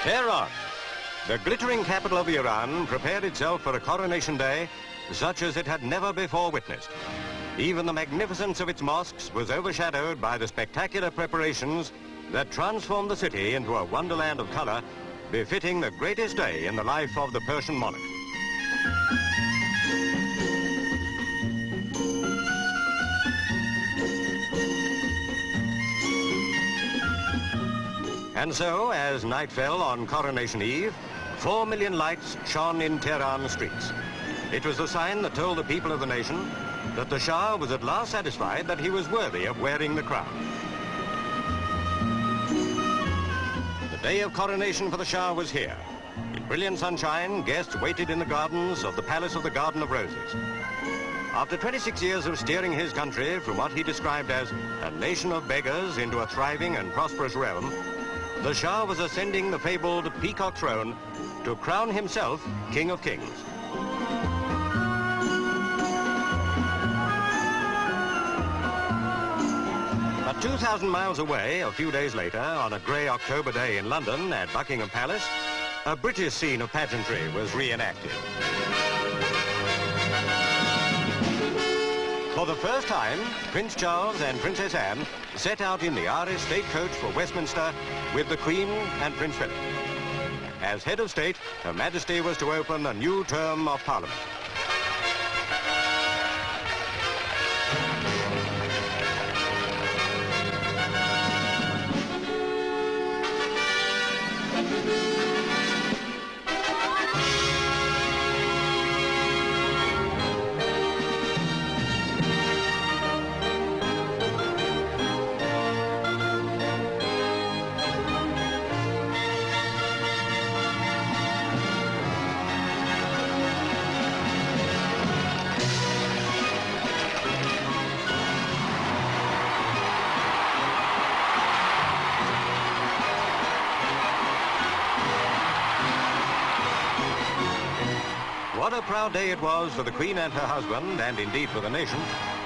Tehran, the glittering capital of Iran, prepared itself for a coronation day such as it had never before witnessed. Even the magnificence of its mosques was overshadowed by the spectacular preparations that transformed the city into a wonderland of color, befitting the greatest day in the life of the Persian monarch. And so, as night fell on Coronation Eve, 4 million lights shone in Tehran streets. It was a sign that told the people of the nation that the Shah was at last satisfied that he was worthy of wearing the crown. The day of coronation for the Shah was here. In brilliant sunshine, guests waited in the gardens of the Palace of the Garden of Roses. After 26 years of steering his country from what he described as a nation of beggars into a thriving and prosperous realm, the Shah was ascending the fabled peacock throne to crown himself King of Kings. But 2,000 miles away, a few days later, on a grey October day in London at Buckingham Palace, a British scene of pageantry was reenacted. For the first time, Prince Charles and Princess Anne set out in the Irish state coach for Westminster with the Queen and Prince Philip. As head of state, Her Majesty was to open a new term of Parliament. What a proud day it was for the Queen and her husband, and indeed for the nation,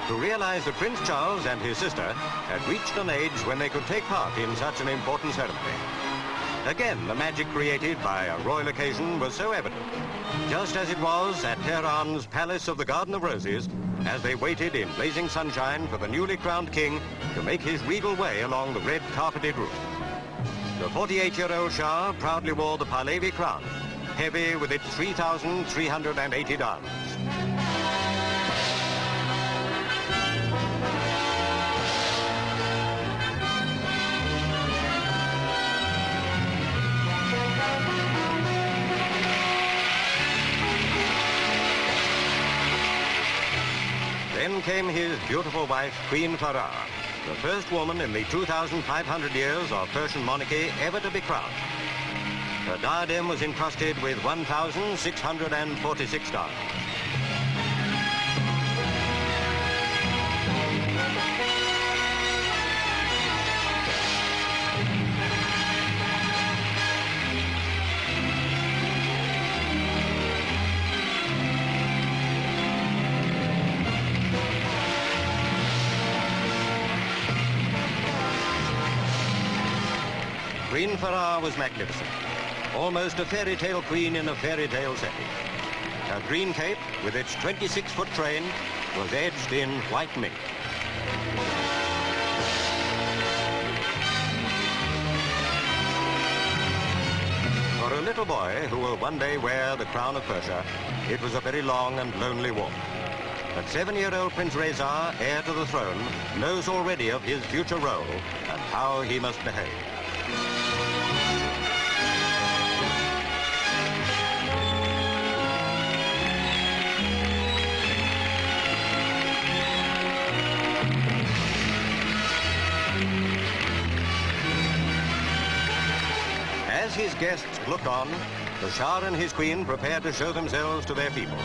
to realize that Prince Charles and his sister had reached an age when they could take part in such an important ceremony. Again, the magic created by a royal occasion was so evident, just as it was at Tehran's Palace of the Garden of Roses, as they waited in blazing sunshine for the newly crowned king to make his regal way along the red carpeted route. The 48-year-old Shah proudly wore the Pahlavi crown, heavy with its 3,380 diamonds. Then came his beautiful wife, Queen Farah, the first woman in the 2,500 years of Persian monarchy ever to be crowned. Her diadem was encrusted with 1,646 diamonds. Queen Farah was magnificent. Almost a fairy tale queen in a fairy tale setting. Her green cape, with its 26-foot train, was edged in white mink. For a little boy who will one day wear the crown of Persia, it was a very long and lonely walk. But 7-year-old Prince Reza, heir to the throne, knows already of his future role and how he must behave. As his guests looked on, the Shah and his queen prepared to show themselves to their people.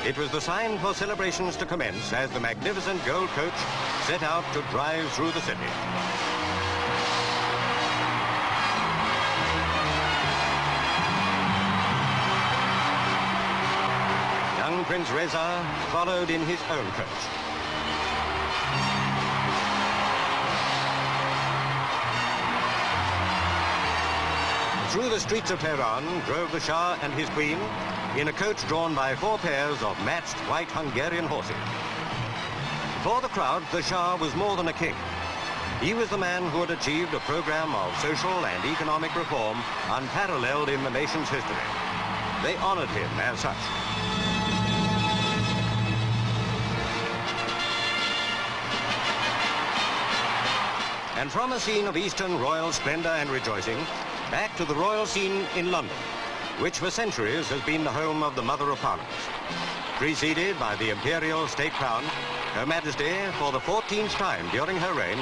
It was the sign for celebrations to commence as the magnificent gold coach set out to drive through the city. Young Prince Reza followed in his own coach. The Through the streets of Tehran drove the Shah and his queen in a coach drawn by 4 pairs of matched white Hungarian horses. For the crowd, the Shah was more than a king. He was the man who had achieved a program of social and economic reform unparalleled in the nation's history. They honored him as such. And from a scene of Eastern royal splendor and rejoicing, back to the royal scene in London, which for centuries has been the home of the Mother of Parliaments. Preceded by the imperial state crown, Her Majesty, for the 14th time during her reign,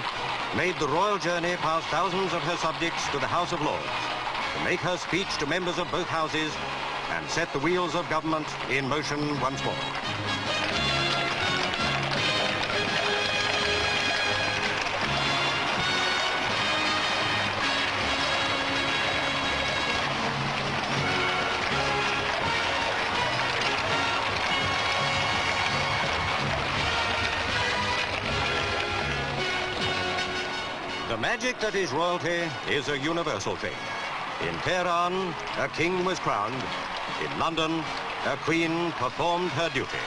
made the royal journey past thousands of her subjects to the House of Lords, to make her speech to members of both houses and set the wheels of government in motion once more. The magic that is royalty is a universal thing. In Tehran, a king was crowned. In London, a queen performed her duty.